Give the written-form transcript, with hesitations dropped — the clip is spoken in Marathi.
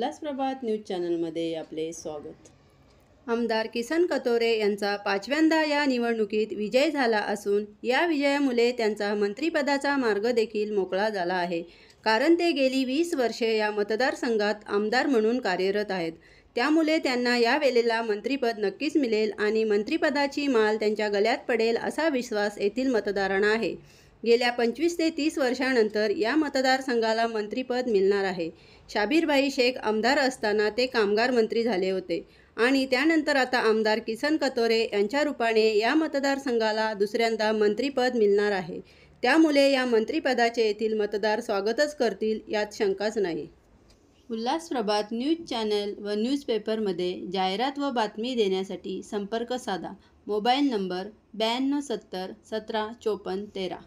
उल्हास प्रभात न्यूज चॅनलमध्ये आपले स्वागत। आमदार किसन कथोरे यांचा 5व्यांदा या निवडणुकीत विजय झाला असून या विजयामुळे त्यांचा मंत्रिपदाचा मार्ग देखील मोकळा झाला आहे। कारण ते गेली 20 वर्षे या मतदारसंघात आमदार म्हणून कार्यरत आहेत। त्यामुळे त्यांना या वेळेला मंत्रिपद नक्कीच मिळेल आणि मंत्रिपदाची माळ त्यांच्या गळ्यात पडेल असा विश्वास येथील मतदारांना आहे। गेल्या 25 ते 30 वर्षांनंतर या मतदारसंघाला मंत्रिपद मिळणार आहे। शाबीरभाई शेख आमदार असताना ते कामगार मंत्री झाले होते आणि त्यानंतर आता आमदार किसन कथोरे यांच्या रूपाने या मतदारसंघाला दुसऱ्यांदा मंत्रिपद मिळणार आहे। त्यामुळे या मंत्रिपदाचे येथील मतदार स्वागतच करतील यात शंकाच नाही। उल्हास प्रभात न्यूज चॅनल व न्यूजपेपरमध्ये जाहिरात व बातमी देण्यासाठी संपर्क साधा। Mobile number 92 70 17 54 13।